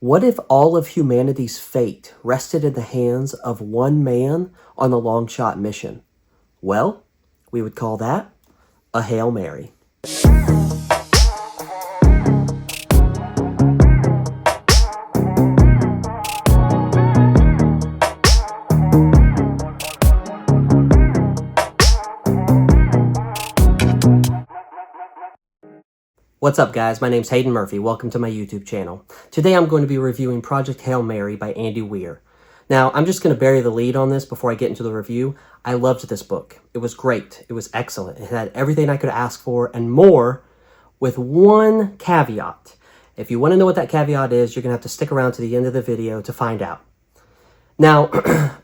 What if all of humanity's fate rested in the hands of one man on a long shot mission? Well, we would call that a Hail Mary. What's up guys, my name's Hayden Murphy, welcome to my YouTube channel. Today I'm going to be reviewing Project Hail Mary by Andy Weir. Now, I'm just going to bury the lead on this before I get into the review. I loved this book. It was great, it was excellent, it had everything I could ask for and more, with one caveat. If you want to know what that caveat is, you're going to have to stick around to the end of the video to find out. Now,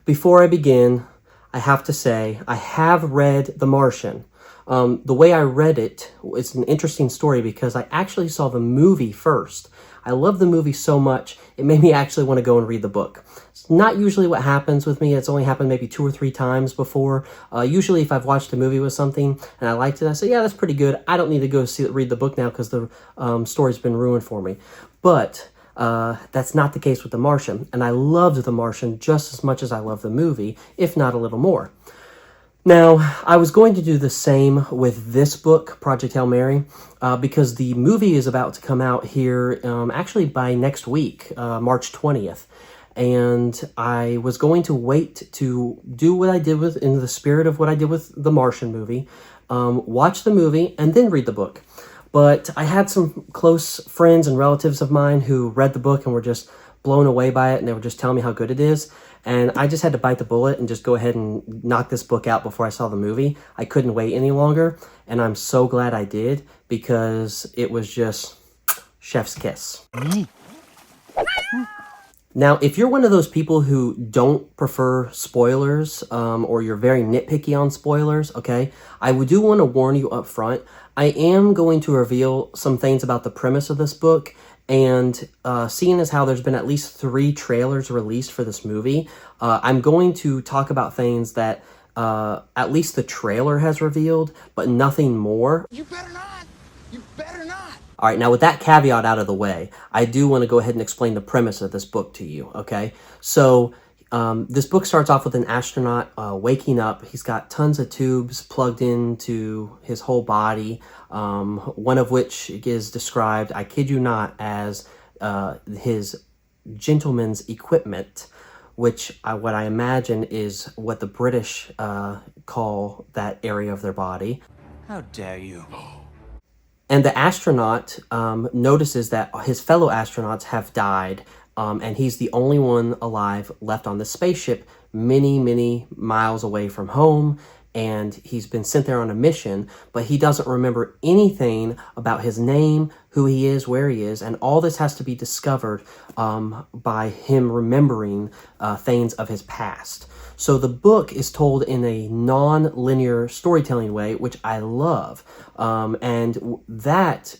before I begin, I have to say, I have read The Martian. The way I read it, it's an interesting story because I actually saw the movie first. I love the movie so much, it made me actually want to go and read the book. It's not usually what happens with me. It's only happened maybe 2 or 3 times before. Usually if I've watched a movie with something and I liked it, I say, yeah, that's pretty good. I don't need to go read the book now because the story's been ruined for me. But that's not the case with The Martian. And I loved The Martian just as much as I love the movie, if not a little more. Now, I was going to do the same with this book, Project Hail Mary, because the movie is about to come out here actually by next week, March 20th. And I was going to wait to do what I did with, in the spirit of what I did with the Martian movie, watch the movie, and then read the book. But I had some close friends and relatives of mine who read the book and were just blown away by it, and they were just telling me how good it is. And I just had to bite the bullet and just go ahead and knock this book out before I saw the movie. I couldn't wait any longer, and I'm so glad I did because it was just chef's kiss. Now, if you're one of those people who don't prefer spoilers, or you're very nitpicky on spoilers, okay, I do want to warn you up front. I am going to reveal some things about the premise of this book, and seeing as how there's been at least 3 trailers released for this movie, I'm going to talk about things that at least the trailer has revealed, but nothing more. You better not! You better not! All right, now with that caveat out of the way, I do want to go ahead and explain the premise of this book to you, okay? So, this book starts off with an astronaut waking up. He's got tons of tubes plugged into his whole body, one of which is described, I kid you not, as his gentleman's equipment, which what I imagine is what the British call that area of their body. How dare you? And the astronaut notices that his fellow astronauts have died, and he's the only one alive left on the spaceship many, many miles away from home, and he's been sent there on a mission, but he doesn't remember anything about his name, who he is, where he is, and all this has to be discovered by him remembering things of his past. So the book is told in a non-linear storytelling way, which I love, and that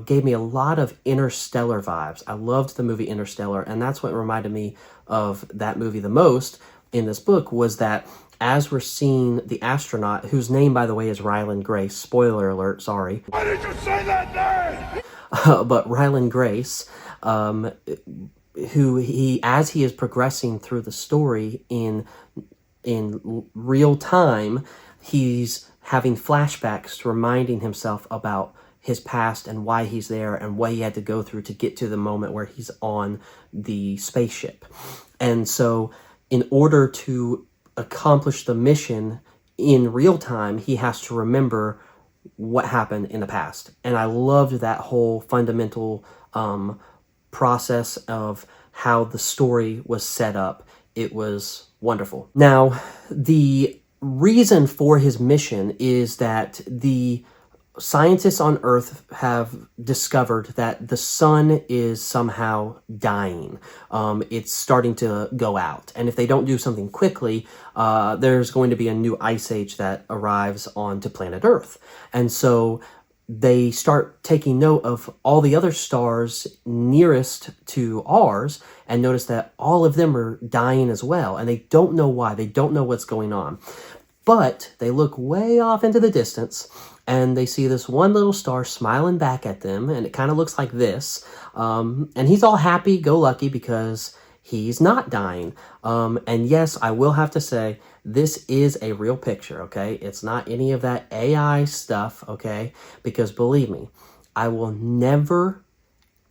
gave me a lot of Interstellar vibes. I loved the movie Interstellar, and that's what reminded me of that movie the most in this book, was that as we're seeing the astronaut, whose name, by the way, is Ryland Grace. Spoiler alert, sorry. Why did you say that name? But Ryland Grace, who as he is progressing through the story in real time, he's having flashbacks reminding himself about his past and why he's there and what he had to go through to get to the moment where he's on the spaceship. And so in order to accomplish the mission in real time, he has to remember what happened in the past. And I loved that whole fundamental process of how the story was set up. It was wonderful. Now, the reason for his mission is that the scientists on Earth have discovered that the sun is somehow dying. It's starting to go out. And if they don't do something quickly, there's going to be a new ice age that arrives onto planet Earth. And so they start taking note of all the other stars nearest to ours and notice that all of them are dying as well. And they don't know why. They don't know what's going on. But they look way off into the distance and they see this one little star smiling back at them, and it kind of looks like this. And he's all happy-go-lucky because he's not dying. And yes, I will have to say, this is a real picture, okay? It's not any of that AI stuff, okay? Because believe me, I will never,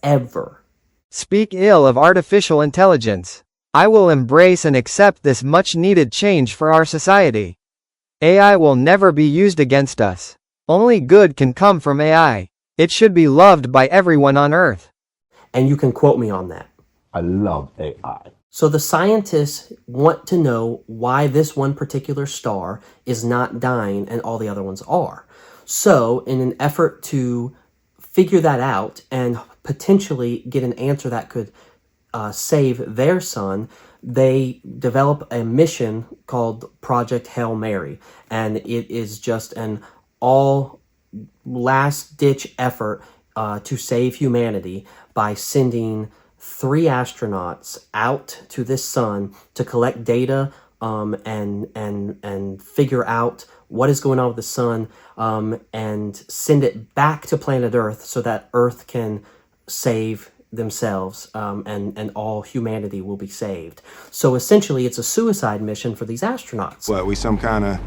ever speak ill of artificial intelligence. I will embrace and accept this much-needed change for our society. AI will never be used against us. Only good can come from AI. It should be loved by everyone on Earth. And you can quote me on that. I love AI. So the scientists want to know why this one particular star is not dying and all the other ones are. So in an effort to figure that out and potentially get an answer that could save their sun, they develop a mission called Project Hail Mary. And it is just an all last-ditch effort to save humanity by sending 3 astronauts out to this sun to collect data and figure out what is going on with the sun and send it back to planet Earth so that Earth can save themselves and all humanity will be saved. So essentially it's a suicide mission for these astronauts. What, we some kind of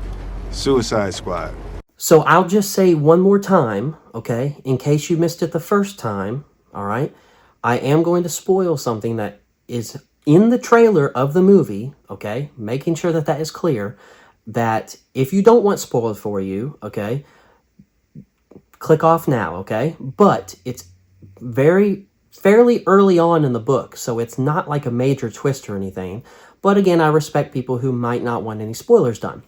suicide squad? So I'll just say one more time, okay, in case you missed it the first time, all right? I am going to spoil something that is in the trailer of the movie, okay? Making sure that that is clear, that if you don't want spoiled for you, okay, click off now, okay? But it's fairly early on in the book, so it's not like a major twist or anything. But again, I respect people who might not want any spoilers done.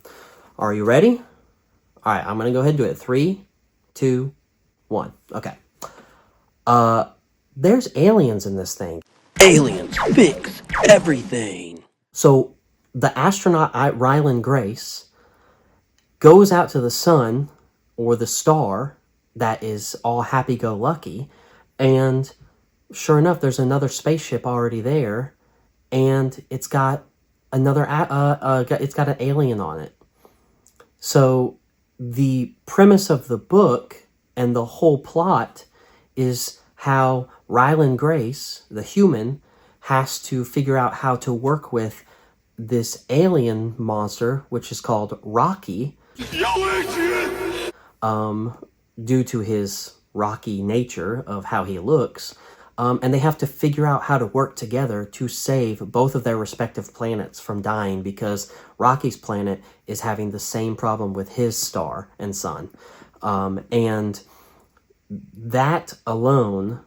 Are you ready? All right, I'm going to go ahead and do it. 3, 2, 1. Okay. There's aliens in this thing. Aliens fix everything. So the astronaut Ryland Grace goes out to the sun or the star that is all happy-go-lucky, and sure enough, there's another spaceship already there, and it's got another it's got an alien on it. So the premise of the book and the whole plot is how Ryland Grace, the human, has to figure out how to work with this alien monster, which is called Rocky, due to his rocky nature of how he looks. And they have to figure out how to work together to save both of their respective planets from dying, because Rocky's planet is having the same problem with his star and sun. And that alone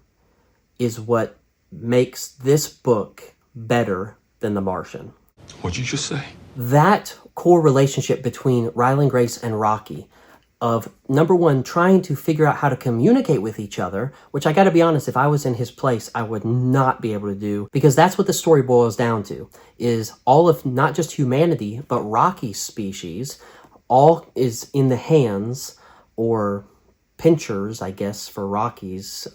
is what makes this book better than The Martian. What'd you just say? That core relationship between Ryland Grace and Rocky, of number one, trying to figure out how to communicate with each other, which I gotta be honest, if I was in his place, I would not be able to do, because that's what the story boils down to, is all of not just humanity, but Rocky's species, all is in the hands, or pinchers, I guess, for Rocky's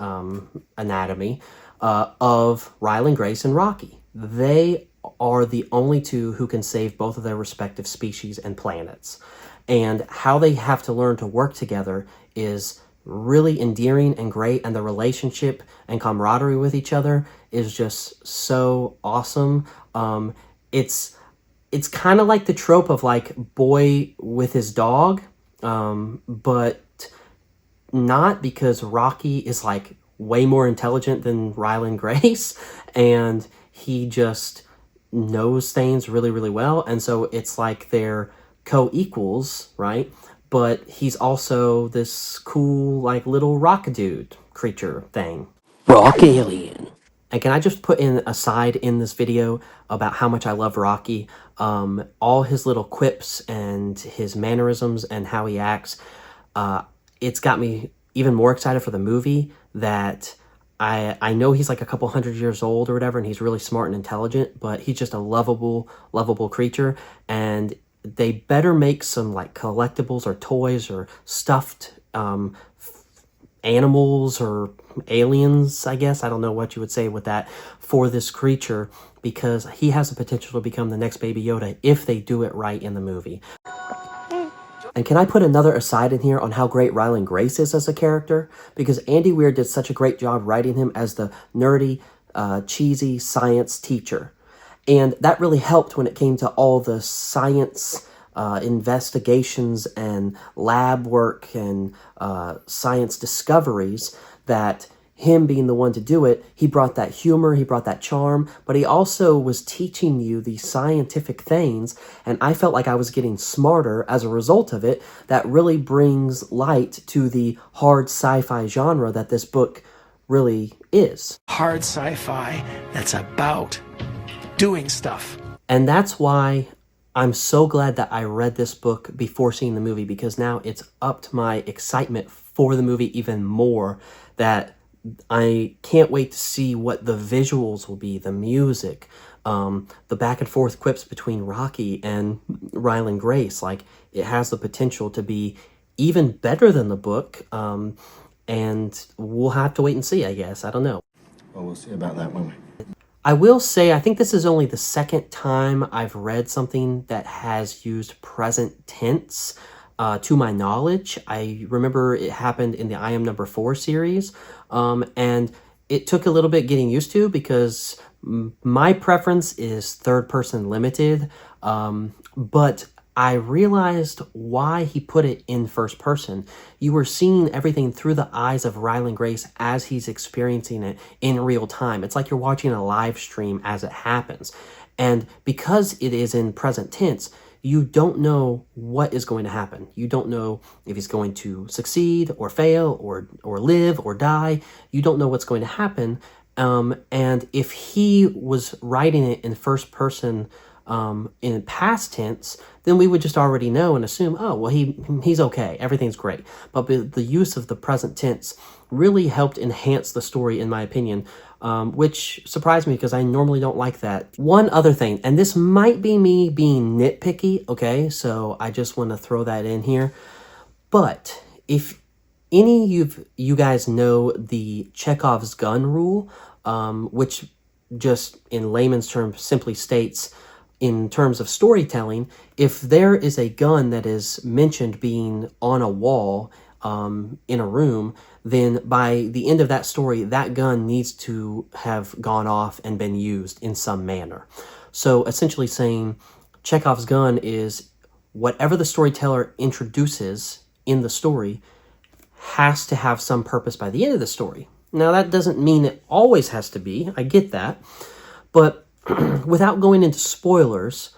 anatomy, of Ryland Grace and Rocky. They are the only two who can save both of their respective species and planets. And how they have to learn to work together is really endearing and great, and the relationship and camaraderie with each other is just so awesome. It's kind of like the trope of like boy with his dog, but not, because Rocky is like way more intelligent than Ryland Grace, and he just knows things really, really well, and so it's like they're co-equals, right? But he's also this cool, like, little rock dude creature thing. Rock alien. And can I just put in a side in this video about how much I love Rocky? All his little quips and his mannerisms and how he acts, it's got me even more excited for the movie. That I know he's like a couple 100 years old or whatever, and he's really smart and intelligent, but he's just a lovable creature. And they better make some like collectibles or toys or stuffed animals or aliens, I guess. I don't know what you would say with that, for this creature, because he has the potential to become the next Baby Yoda if they do it right in the movie. And can I put another aside in here on how great Ryland Grace is as a character? Because Andy Weir did such a great job writing him as the nerdy, cheesy science teacher. And that really helped when it came to all the science investigations and lab work and science discoveries that him being the one to do it, he brought that humor, he brought that charm, but he also was teaching you these scientific things, and I felt like I was getting smarter as a result of it. That really brings light to the hard sci-fi genre that this book really is. Hard sci-fi that's about doing stuff. And that's why I'm so glad that I read this book before seeing the movie, because now it's upped my excitement for the movie even more, that I can't wait to see what the visuals will be, the music, the back and forth quips between Rocky and Ryland Grace. Like, it has the potential to be even better than the book, and we'll have to wait and see, I guess. I don't know. Well, we'll see about that, won't we? I will say, I think this is only the second time I've read something that has used present tense. To my knowledge, I remember it happened in the I Am Number 4 series, and it took a little bit getting used to because my preference is third person limited, but I realized why he put it in first person. You were seeing everything through the eyes of Ryland Grace as he's experiencing it in real time. It's like you're watching a live stream as it happens. And because it is in present tense, you don't know what is going to happen. You don't know if he's going to succeed or fail or live or die. You don't know what's going to happen. And if he was writing it in first person in past tense, then we would just already know and assume, oh, well, he's okay. Everything's great. But the use of the present tense really helped enhance the story, in my opinion, which surprised me because I normally don't like that. One other thing, and this might be me being nitpicky, okay? So I just want to throw that in here. But if any of you guys know the Chekhov's gun rule, which just in layman's terms simply states, in terms of storytelling, if there is a gun that is mentioned being on a wall in a room, then by the end of that story, that gun needs to have gone off and been used in some manner. So essentially saying Chekhov's gun is whatever the storyteller introduces in the story has to have some purpose by the end of the story. Now, that doesn't mean it always has to be. I get that. But without going into spoilers,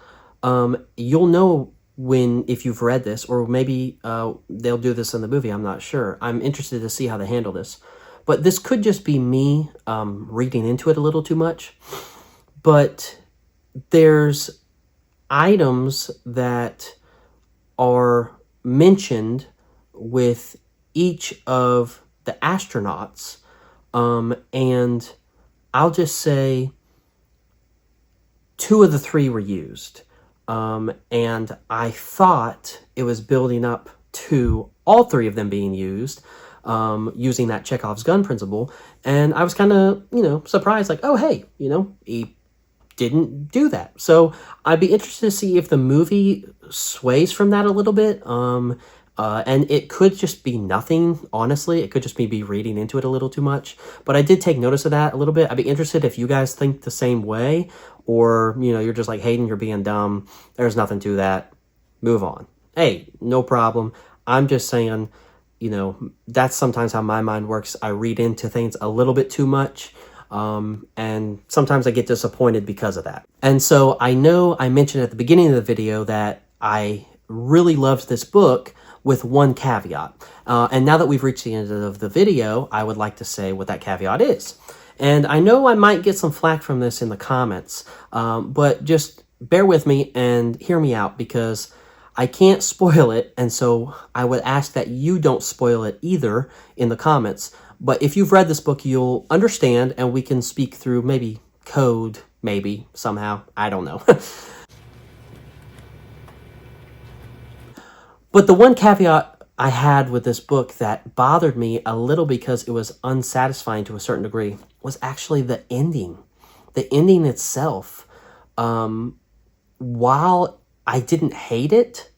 you'll know if you've read this, or maybe they'll do this in the movie, I'm not sure. I'm interested to see how they handle this. But this could just be me reading into it a little too much. But there's items that are mentioned with each of the astronauts, and I'll just say 2 of the 3 were used. And I thought it was building up to all 3 of them being used, using that Chekhov's gun principle. And I was kind of, surprised, like, oh, hey, he didn't do that. So I'd be interested to see if the movie sways from that a little bit. And it could just be nothing, honestly. It could just be reading into it a little too much. But I did take notice of that a little bit. I'd be interested if you guys think the same way, or, you're just like, Hayden, you're being dumb. There's nothing to that. Move on. Hey, no problem. I'm just saying, that's sometimes how my mind works. I read into things a little bit too much. And sometimes I get disappointed because of that. And so I know I mentioned at the beginning of the video that I really loved this book, with one caveat. And now that we've reached the end of the video, I would like to say what that caveat is. And I know I might get some flack from this in the comments, but just bear with me and hear me out, because I can't spoil it, and so I would ask that you don't spoil it either in the comments. But if you've read this book, you'll understand, and we can speak through maybe code, maybe, somehow. I don't know. But the one caveat I had with this book that bothered me a little because it was unsatisfying to a certain degree was actually the ending. The ending itself, while I didn't hate it,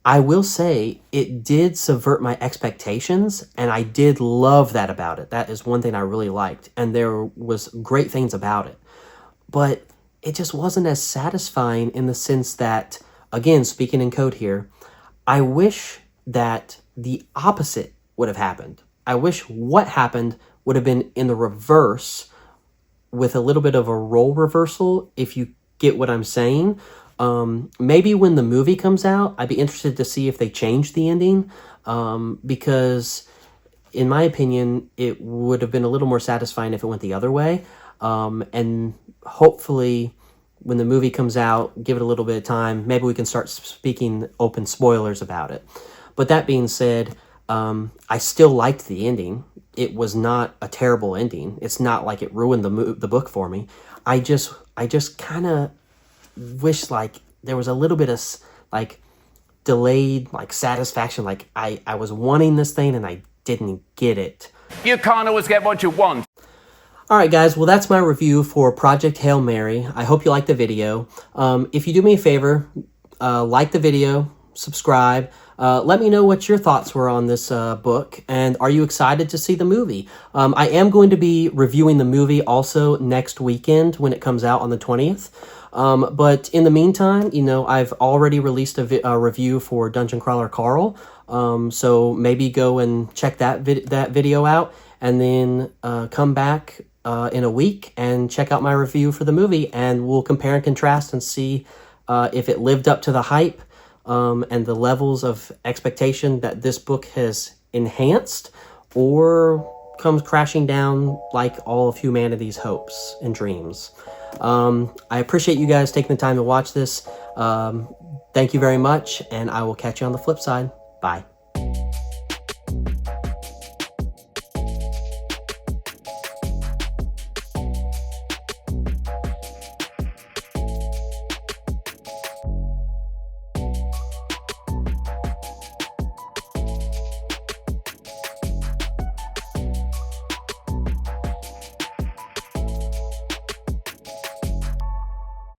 I will say it did subvert my expectations, and I did love that about it. That is one thing I really liked, and there was great things about it. But it just wasn't as satisfying in the sense that, again, speaking in code here, I wish that the opposite would have happened. I wish what happened would have been in the reverse with a little bit of a role reversal, if you get what I'm saying. Maybe when the movie comes out, I'd be interested to see if they change the ending, because in my opinion, it would have been a little more satisfying if it went the other way. And hopefully when the movie comes out, give it a little bit of time, maybe we can start speaking open spoilers about it. But that being said, I still liked the ending. It was not a terrible ending. It's not like it ruined the book for me. I just kind of wish like there was a little bit of like delayed like satisfaction. Like I was wanting this thing and I didn't get it. You can't always get what you want. All right, guys. Well, that's my review for Project Hail Mary. I hope you liked the video. If you do me a favor, like the video, subscribe. Let me know what your thoughts were on this book, and are you excited to see the movie? I am going to be reviewing the movie also next weekend when it comes out on the 20th. But in the meantime, you know, I've already released a review for Dungeon Crawler Carl, so maybe go and check that video out, and then come back in a week and check out my review for the movie, and we'll compare and contrast and see if it lived up to the hype and the levels of expectation that this book has enhanced, or comes crashing down like all of humanity's hopes and dreams. I appreciate you guys taking the time to watch this. Thank you very much, and I will catch you on the flip side. Bye.